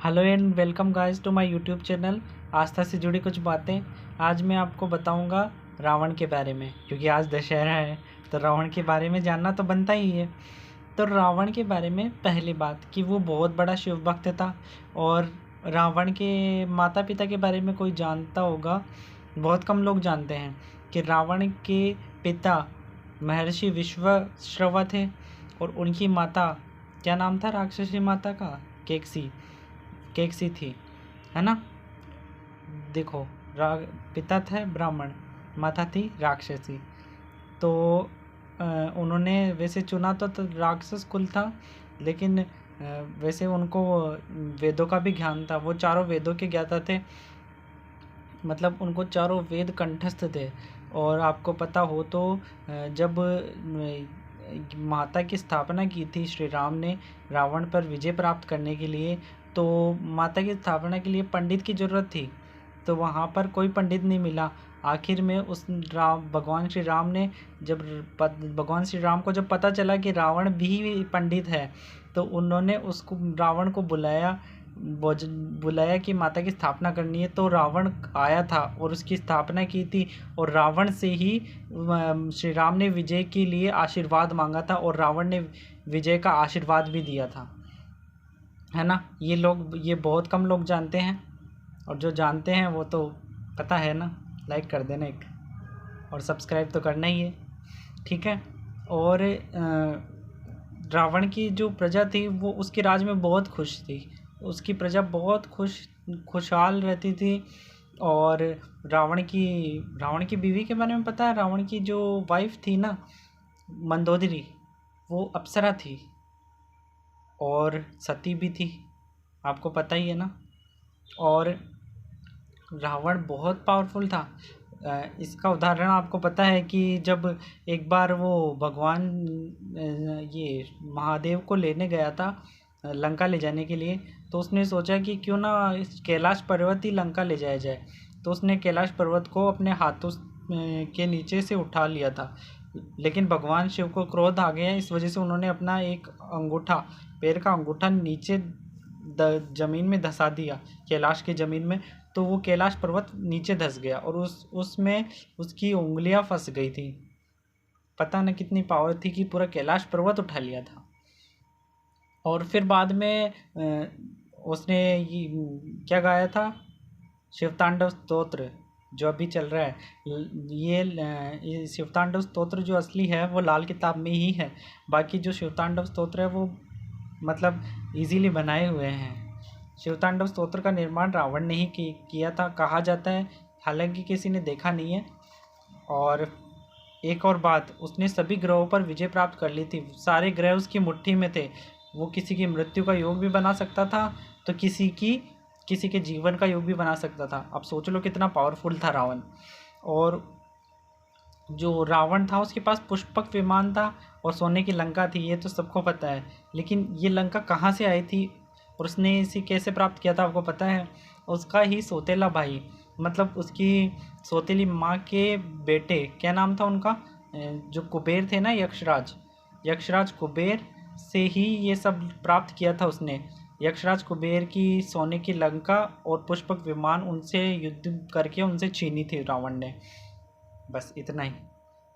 Hello and welcome guys to my YouTube channel आस्था से जुड़ी कुछ बातें। आज मैं आपको बताऊंगा रावण के बारे में, क्योंकि आज दशहरा है तो रावण के बारे में जानना तो बनता ही है। तो रावण के बारे में पहली बात कि वो बहुत बड़ा शिव भक्त था। और रावण के माता पिता के बारे में कोई जानता होगा, बहुत कम लोग जानते हैं कि रावण के पिता महर्षि विश्वश्रवा थे और उनकी माता, क्या नाम था राक्षसी माता का? केकसी केकसी थी, है ना। देखो, पिता थे ब्राह्मण, माता थी राक्षसी। तो उन्होंने वैसे चुना तो राक्षस कुल था, लेकिन वैसे उनको वेदों का भी ज्ञान था। वो चारों वेदों के ज्ञाता थे, मतलब उनको चारों वेद कंठस्थ थे। और आपको पता हो तो जब माता की स्थापना की थी श्री राम ने रावण पर विजय प्राप्त करने के लिए, तो माता की स्थापना के लिए पंडित की ज़रूरत थी। तो वहाँ पर कोई पंडित नहीं मिला। आखिर में उस भगवान श्री राम ने, जब भगवान श्री राम को जब पता चला कि रावण भी पंडित है, तो उन्होंने उसको रावण को बुलाया कि माता की स्थापना करनी है। तो रावण आया था और उसकी स्थापना की थी, और रावण से ही श्री राम ने विजय के लिए आशीर्वाद मांगा था, और रावण ने विजय का आशीर्वाद भी दिया था, है ना। ये बहुत कम लोग जानते हैं, और जो जानते हैं वो तो पता है ना। लाइक कर देना एक, और सब्सक्राइब तो करना ही है, ठीक है। और रावण की जो प्रजा थी वो उसके राज में बहुत खुश थी। उसकी प्रजा बहुत खुशहाल रहती थी। और रावण की बीवी के बारे में पता है? रावण की जो वाइफ थी ना, मंदोदरी, वो अप्सरा थी और सती भी थी, आपको पता ही है ना। और रावण बहुत पावरफुल था। इसका उदाहरण आपको पता है कि जब एक बार वो भगवान ये महादेव को लेने गया था लंका ले जाने के लिए, तो उसने सोचा कि क्यों ना इस कैलाश पर्वत ही लंका ले जाया जाए। तो उसने कैलाश पर्वत को अपने हाथों के नीचे से उठा लिया था, लेकिन भगवान शिव को क्रोध आ गया। इस वजह से उन्होंने अपना एक अंगूठा, पैर का अंगूठा नीचे ज़मीन में धंसा दिया, कैलाश की ज़मीन में। तो वो कैलाश पर्वत नीचे धंस गया और उसमें उसकी उंगलियां फंस गई थी। पता न कितनी पावर थी कि पूरा कैलाश पर्वत उठा लिया था। और फिर बाद में उसने ये क्या गाया था? शिवतांडव स्तोत्र, जो अभी चल रहा है। ये शिवतांडव स्तोत्र जो असली है वो लाल किताब में ही है। बाकी जो शिवतांडव स्तोत्र है वो मतलब इजीली बनाए हुए हैं। शिवतांडव स्तोत्र का निर्माण रावण ने ही किया था, कहा जाता है, हालांकि किसी ने देखा नहीं है। और एक और बात, उसने सभी ग्रहों पर विजय प्राप्त कर ली थी। सारे ग्रह उसकी मुट्ठी में थे। वो किसी की मृत्यु का योग भी बना सकता था, तो किसी के जीवन का योग भी बना सकता था। अब सोच लो कितना पावरफुल था रावण। और जो रावण था उसके पास पुष्पक विमान था और सोने की लंका थी, ये तो सबको पता है। लेकिन ये लंका कहाँ से आई थी और उसने इसे कैसे प्राप्त किया था, आपको पता है? उसका ही सौतेला भाई, मतलब उसकी सौतेली माँ के बेटे, क्या नाम था उनका, जो कुबेर थे ना, यक्षराज कुबेर से ही ये सब प्राप्त किया था उसने। यक्षराज कुबेर की सोने की लंका और पुष्पक विमान उनसे युद्ध करके उनसे छीनी थी रावण ने। बस इतना ही।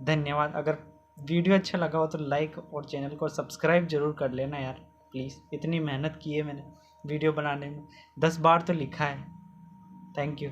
धन्यवाद। अगर वीडियो अच्छा लगा हो तो लाइक और चैनल को सब्सक्राइब ज़रूर कर लेना यार, प्लीज़। इतनी मेहनत की है मैंने वीडियो बनाने में, 10 बार तो लिखा है। Thank you.